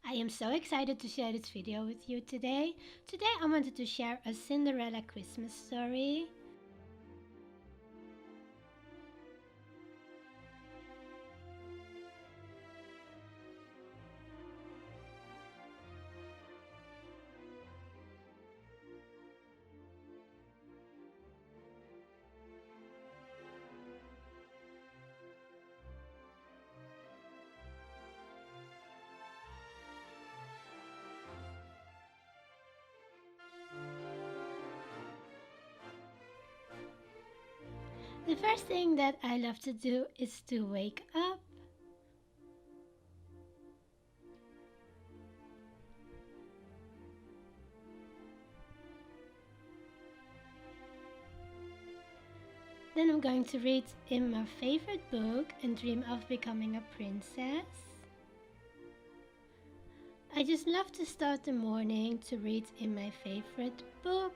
I am so excited to share this video with you today. Today I wanted to share a Cinderella Christmas story. The first thing that I love to do is to wake up. Then I'm going to read in my favorite book and dream of becoming a princess. I just love to start the morning to read in my favorite book.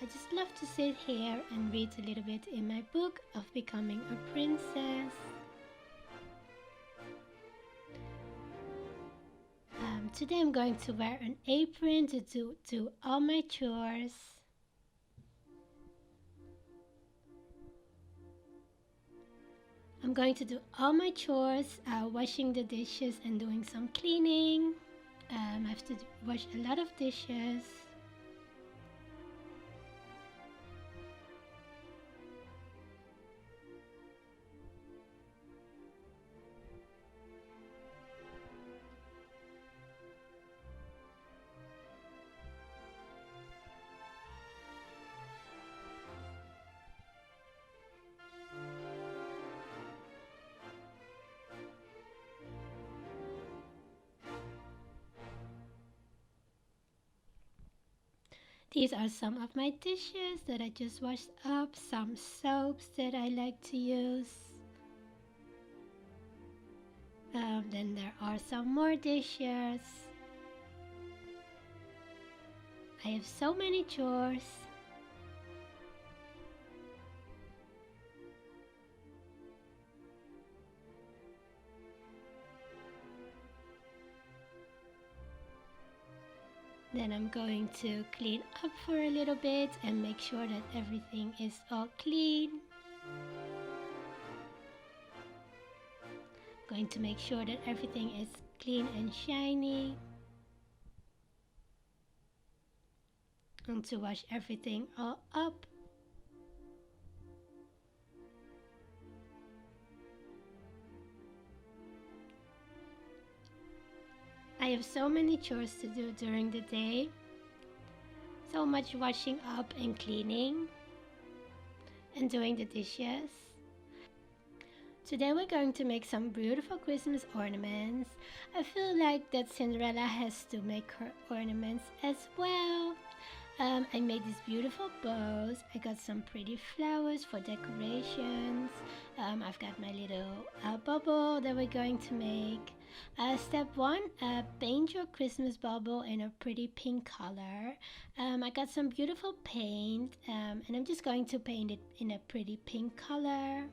I just love to sit here and read a little bit in my book of becoming a princess. Today I'm going to wear an apron to do all my chores. I'm going to do all my chores, washing the dishes and doing some cleaning. I have to wash a lot of dishes. These are some of my dishes that I just washed up, some soaps that I like to use. Then there are some more dishes. I have so many chores. Then I'm going to clean up for a little bit and make sure that everything is all clean. Going to make sure that everything is clean and shiny. And to wash everything all up. I have so many chores to do during the day. So much washing up and cleaning and doing the dishes. Today we're going to make some beautiful Christmas ornaments. I feel like that Cinderella has to make her ornaments as well. I made these beautiful bows. I got some pretty flowers for decorations. I've got my little bubble that we're going to make. Step 1, paint your Christmas bubble in a pretty pink color. I got some beautiful paint and I'm just going to paint it in a pretty pink color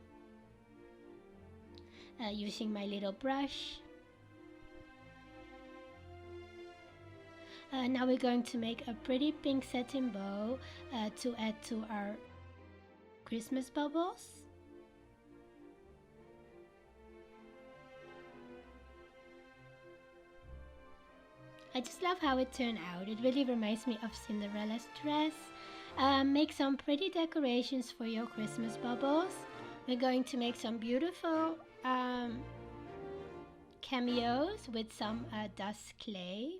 using my little brush. Now we're going to make a pretty pink satin bow to add to our Christmas bubbles. I just love how it turned out. It really reminds me of Cinderella's dress. Make some pretty decorations for your Christmas bubbles. We're going to make some beautiful cameos with some dust clay.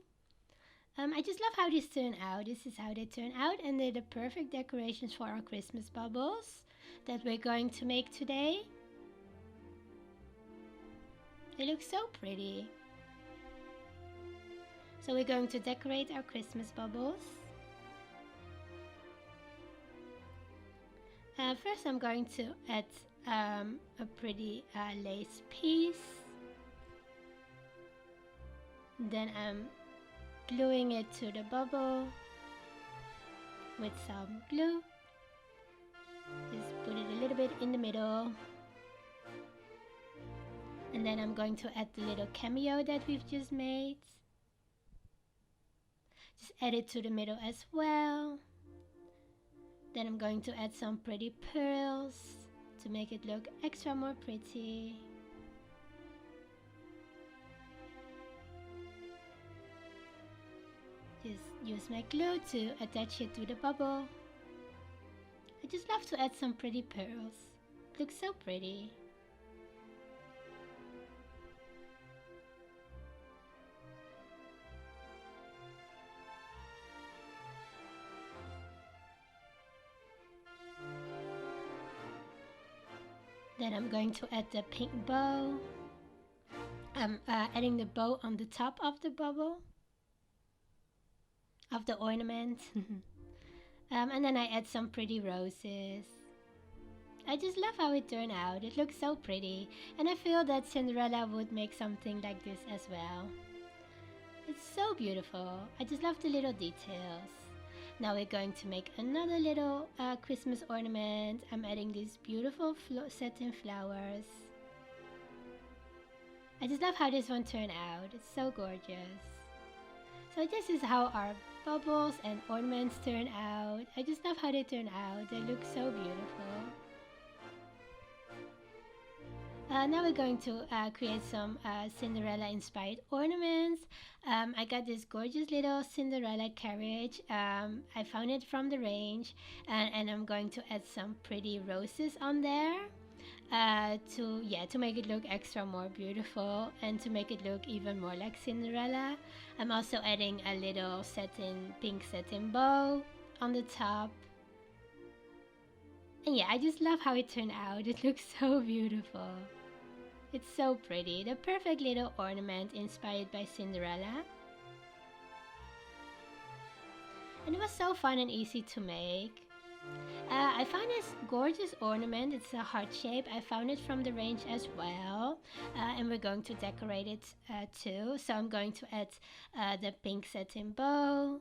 I just love how this turned out. This is how they turn out, and they're the perfect decorations for our Christmas bubbles that we're going to make today. They look so pretty. So we're going to decorate our Christmas bubbles. First I'm going to add a pretty lace piece. Then I'm gluing it to the bubble with some glue. Just put it a little bit in the middle. And then I'm going to add the little cameo that we've just made. Just add it to the middle as well. Then I'm going to add some pretty pearls to make it look extra more pretty. Just use my glue to attach it to the bubble. I just love to add some pretty pearls. It looks so pretty. Then I'm going to add the pink bow. I'm adding the bow on the top of the bubble, of the ornament. And then I add some pretty roses. I just love how it turned out. It looks so pretty. And I feel that Cinderella would make something like this as well. It's so beautiful. I just love the little details. Now we're going to make another little Christmas ornament. I'm adding these beautiful satin flowers. I just love how this one turned out. It's so gorgeous. So this is how our bubbles and ornaments turn out. I just love how they turn out. They look so beautiful. Now we're going to create some Cinderella inspired ornaments. I got this gorgeous little Cinderella carriage. I found it from the range, and I'm going to add some pretty roses on there to make it look extra more beautiful and to make it look even more like Cinderella. I'm also adding a little pink satin bow on the top. And yeah, I just love how it turned out. It looks so beautiful. It's so pretty. The perfect little ornament inspired by Cinderella. And it was so fun and easy to make. I found this gorgeous ornament. It's a heart shape. I found it from the range as well. And we're going to decorate it too. So I'm going to add the pink satin bow.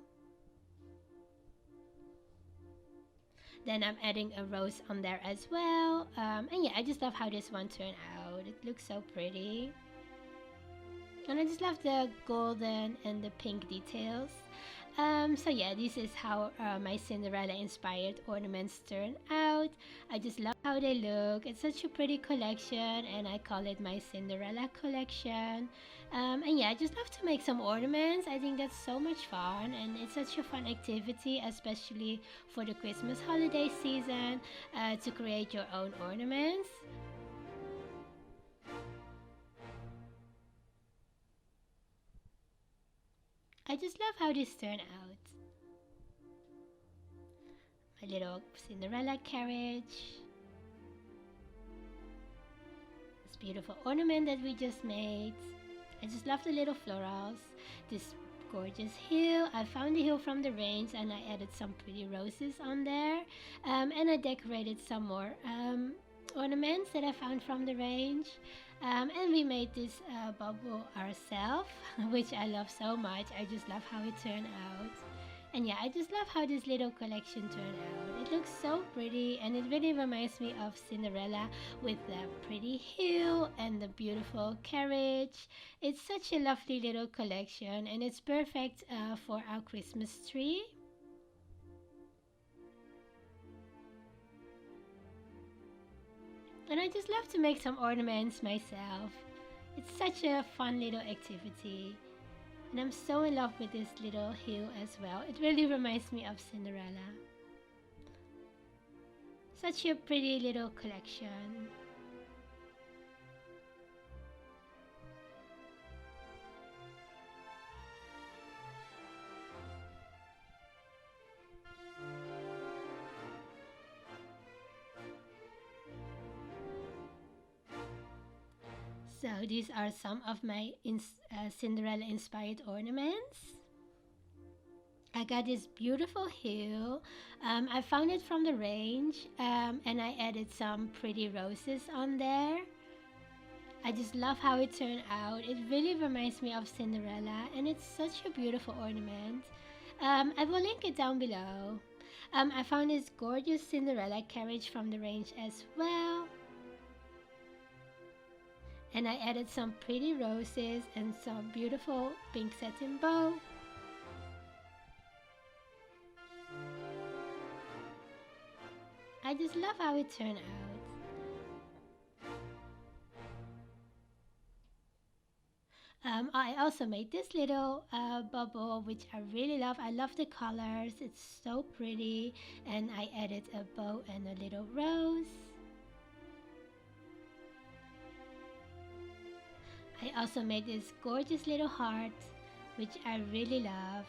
Then I'm adding a rose on there as well. And yeah, I just love how this one turned out. It looks so pretty. And I just love the golden and the pink details. So yeah, this is how my Cinderella inspired ornaments turn out. I just love how they look. It's such a pretty collection, and I call it my Cinderella collection. And yeah, I just love to make some ornaments. I think that's so much fun, and it's such a fun activity, especially for the Christmas holiday season, to create your own ornaments. I just love how this turned out. My little Cinderella carriage. This beautiful ornament that we just made. I just love the little florals. This gorgeous hill. I found the hill from the range and I added some pretty roses on there. And I decorated some more ornaments that I found from the range. And we made this bubble ourselves, which I love so much. I just love how it turned out. And yeah, I just love how this little collection turned out. It looks so pretty, and it really reminds me of Cinderella with the pretty hill and the beautiful carriage. It's such a lovely little collection, and it's perfect for our Christmas tree. And I just love to make some ornaments myself. It's such a fun little activity. And I'm so in love with this little hill as well. It really reminds me of Cinderella. Such a pretty little collection. So these are some of my Cinderella inspired ornaments. I got this beautiful hill. I found it from the range, and I added some pretty roses on there. I just love how it turned out. It really reminds me of Cinderella, and it's such a beautiful ornament. I will link it down below. I found this gorgeous Cinderella carriage from the range as well. And I added some pretty roses and some beautiful pink satin bow. I just love how it turned out. I also made this little bubble, which I really love. I love the colors, it's so pretty. And I added a bow and a little rose. I also made this gorgeous little heart, which I really love.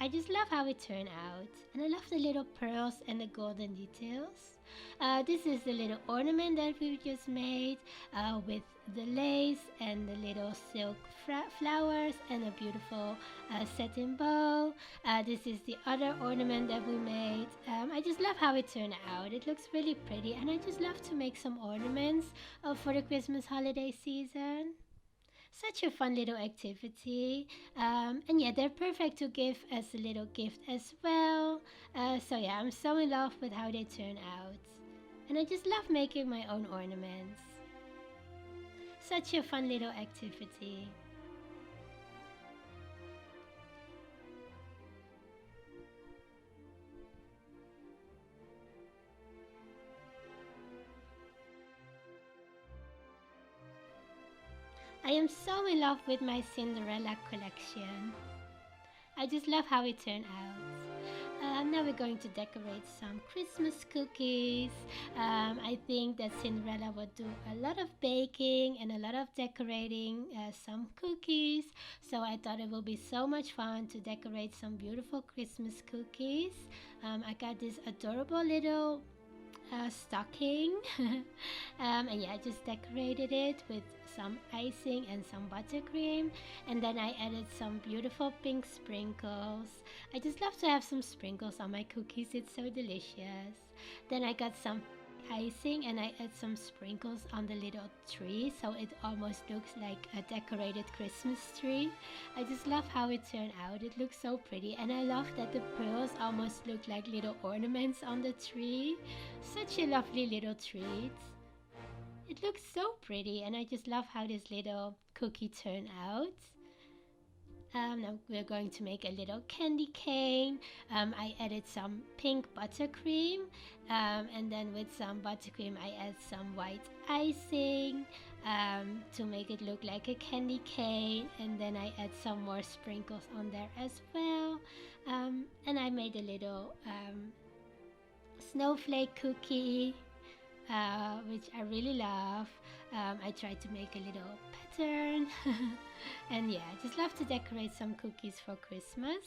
I just love how it turned out. And I love the little pearls and the golden details. This is the little ornament that we just made with the lace and the little silk flowers and a beautiful satin bow. This is the other ornament that we made. I just love how it turned out. It looks really pretty, and I just love to make some ornaments for the Christmas holiday season. Such a fun little activity. And yeah, they're perfect to give as a little gift as well. So yeah, I'm so in love with how they turn out. And I just love making my own ornaments. Such a fun little activity. I am so in love with my Cinderella collection. I just love how it turned out. Now we're going to decorate some Christmas cookies. I think that Cinderella would do a lot of baking and a lot of decorating some cookies. So I thought it would be so much fun to decorate some beautiful Christmas cookies. I got this adorable little stocking. And yeah, I just decorated it with some icing and some buttercream, and then I added some beautiful pink sprinkles. I just love to have some sprinkles on my cookies, it's so delicious. Then I got some icing and I add some sprinkles on the little tree, so it almost looks like a decorated Christmas tree. I just love how it turned out. It looks so pretty, and I love that the pearls almost look like little ornaments on the tree. Such a lovely little treat. It looks so pretty, and I just love how this little cookie turned out. Now we're going to make a little candy cane. I added some pink buttercream, and then with some buttercream I add some white icing to make it look like a candy cane, and then I add some more sprinkles on there as well. And I made a little snowflake cookie, which I really love. I tried to make a little pattern. And yeah, I just love to decorate some cookies for Christmas.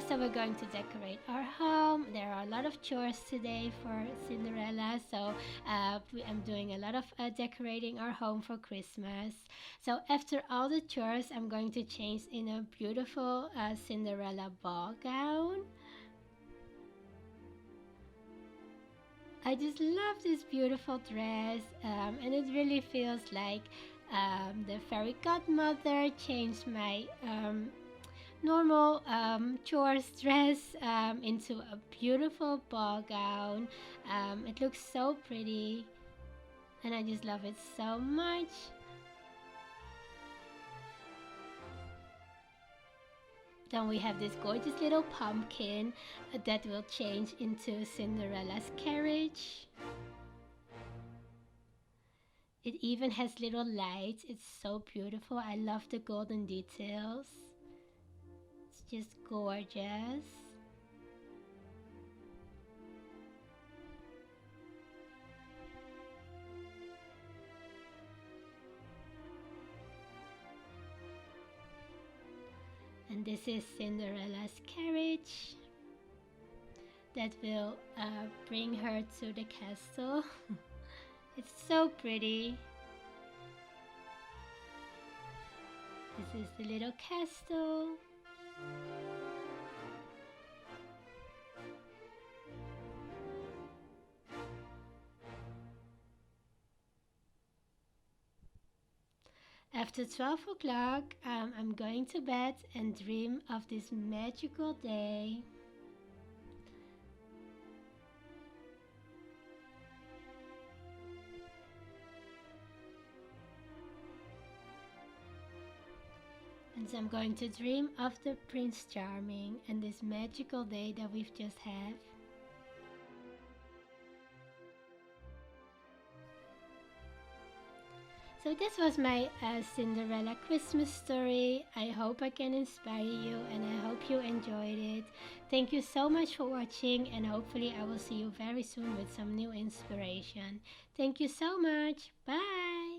So we're going to decorate our home. There are a lot of chores today for Cinderella, so I'm doing a lot of decorating our home for Christmas. So after all the chores, I'm going to change in a beautiful Cinderella ball gown. I just love this beautiful dress, and it really feels like the fairy godmother changed my normal chores dress into a beautiful ball gown. It looks so pretty, and I just love it so much. Then we have this gorgeous little pumpkin that will change into Cinderella's carriage. It even has little lights. It's so beautiful. I love the golden details. It's just gorgeous. And this is Cinderella's carriage that will bring her to the castle. It's so pretty. This is the little castle. After 12 o'clock, I'm going to bed and dream of this magical day. And so I'm going to dream of the Prince Charming and this magical day that we've just had. So this was my Cinderella Christmas story. I hope I can inspire you and I hope you enjoyed it. Thank you so much for watching, and hopefully I will see you very soon with some new inspiration. Thank you so much. Bye!